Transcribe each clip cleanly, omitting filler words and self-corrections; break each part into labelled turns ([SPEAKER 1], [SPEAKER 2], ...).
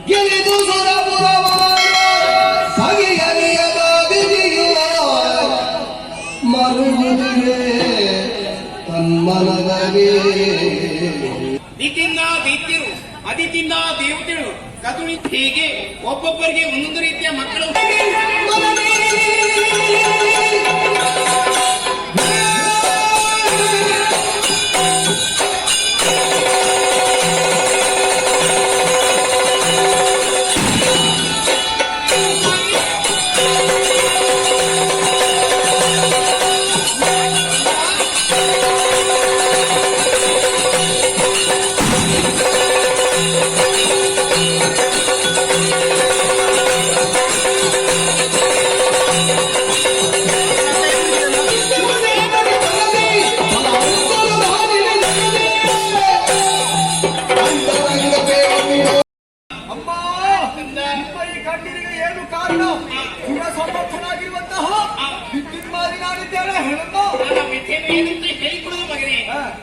[SPEAKER 1] ಗೆಲಿದು ಸುರಪುರವ ಸಗಿಯಲಿಯದ ವಿಧಿಯುವ ಮರುಗುದಿಗೆ ತನ್ಮನದಲ್ಲಿ
[SPEAKER 2] ದಿತಿಂದ ದೈತ್ಯರು ಅದಿತಿಂದ ದೇವತೆಗಳು ಕದುಳಿ ಹೀಗೆ ಒಬ್ಬೊಬ್ಬರಿಗೆ ಒಂದೊಂದು ರೀತಿಯ ಮಕ್ಕಳು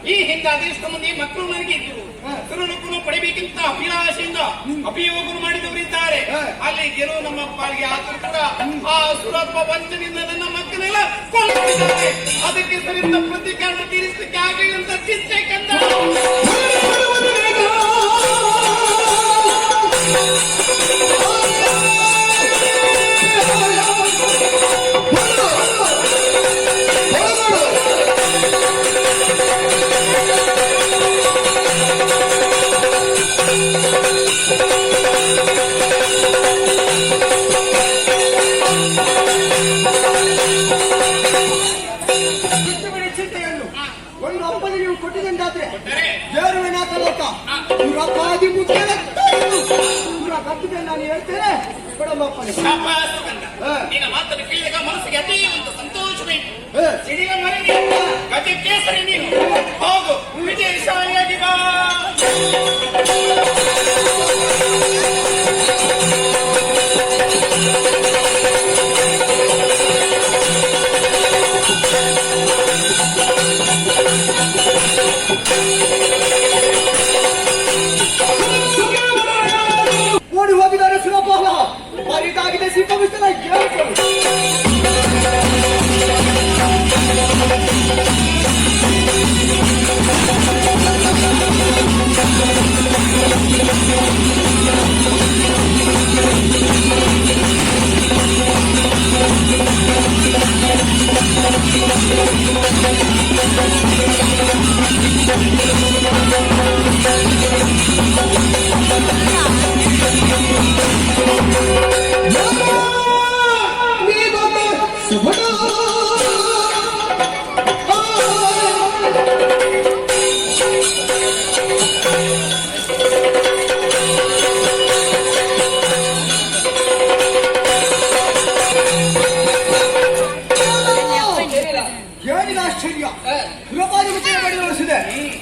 [SPEAKER 2] ಈ ಹಿಂದೆ ಅದೆಷ್ಟು ಮಂದಿ ಮಕ್ಕಳು ನನಗೆ ಇದ್ದರು ಸುರನಕ್ಕೂ ಪಡಿಬೇಕಿಂತ ಅಭಿಲಾಷೆಯಿಂದ ಅಭಿಯೋಗರು ಮಾಡಿದವರಿದ್ದಾರೆ ಅಲ್ಲಿ ಗೆಲುವು ನಮ್ಮ ಪಾಲಿಗೆ ಆದರೂ ಕೂಡ ಆ ಸುರಪ್ಪ ವಂಚನೆಯಿಂದ ನನ್ನ ಮಕ್ಕಳೆಲ್ಲ ಕೊಳ್ಳಿದ್ದಾರೆ ಅದಕ್ಕೆ ಸರಿದ ಪ್ರತಿಕಾರಣ ತೀರಿಸಲಿಕ್ಕೆ ಆಗಲಿ ಅಂತ ಚಿಂತೆ ಕಂದ
[SPEAKER 3] ಒಂದು ಒಪ್ಪಂದ ನೀವು ಕೊಟ್ಟಿದ್ದಂತಾದ್ರೆ ದೇವರನಾಥಲಕ್ಕ ಇವತ್ತಾದಿ ಮುಖ್ಯ ಕಟ್ಟಿದೆ ನಾನು ಹೇಳ್ತೇನೆ ಕೊಡಮ್ಮಪ್ಪನೇ
[SPEAKER 2] ನಿನ್ನ ಮಾತನ್ನು ಕೇಳಿದಾಗ ಮನಸ್ಸಿಗೆ ಅದೇ ಒಂದು ಸಂತೋಷಬೇಕು ಸಿಡಿಯ ಮರಳಿ ಗಜಕ್ಕೆ ಸರಿ ನೀನು ಹೋಗು ವಿಜಯಶಾಲಿಯಾಗಿ ಬಾ
[SPEAKER 3] ಓಡಿ ಹೋಗಿದ್ದಾರೆ ಸುಲಭ ಮರಿದಾಗಿದೆ ಸಿಕ್ಕಮಿಸ್ತಲ್ಲ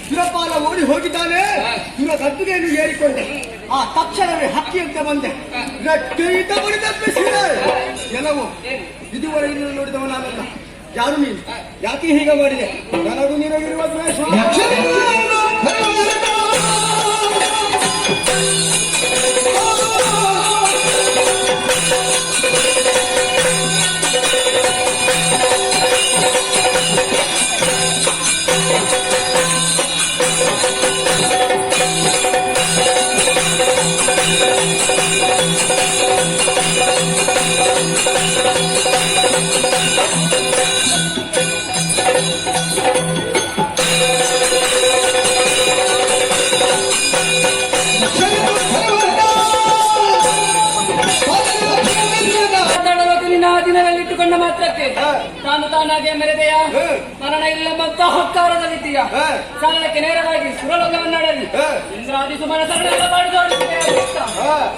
[SPEAKER 3] ಸುರಪಾಲ ಓಡಿ ಹೋಗಿದ್ದಾನೆ ಸುರ ಗದ್ದುಗೆಯನ್ನು ಏರಿಕೊಂಡೆ ಆ ತಕ್ಷಣವೇ ಹಕ್ಕಿ ಅಂತ ಬಂದೆ ರಟ್ಟಿಯಿಂದ ತಪ್ಪಿಸಿದೆ ಕೆಲವು ಇದುವರೆಗೆ ನೋಡಿದವ ನಾನಲ್ಲ ಯಾರು ನೀನು ಯಾಕೆ ಹೀಗೆ ಮಾಡಿದೆ ನನಗೂ ನಿನಗಿರುವ ದ್ವೇಷ
[SPEAKER 4] ದಿನದಲ್ಲಿಟ್ಟುಕೊಂಡ ಮಾತ್ರಕ್ಕೆ ತಾನು ತಾನಾಗೆ ಮೆರೆದೆಯ ಮರಣ ಇಲ್ಲಂಬಂತ ಹಕ್ಕಾರದಲ್ಲಿದ್ದೀಯ ಸಾಲಕ್ಕೆ ನೇರವಾಗಿ ಸುರಲೋಕವನ್ನಾಡಲಿ ಇಂದ್ರಾದಿ ಸುಮನ ಸರಳೆಲ್ಲ ಮಾಡಿದವರು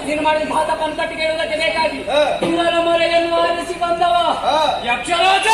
[SPEAKER 4] ನೀನು ಮಾಡಿದ ಭಾತ ಪಂಕಟ್ಟು ಕೇಳುವುದಕ್ಕೆ ಬೇಕಾಗಿ ಇವರ ಮೊರೆಯನ್ನು ಆರಿಸಿ ಬಂದವ ಯಕ್ಷರಾಜ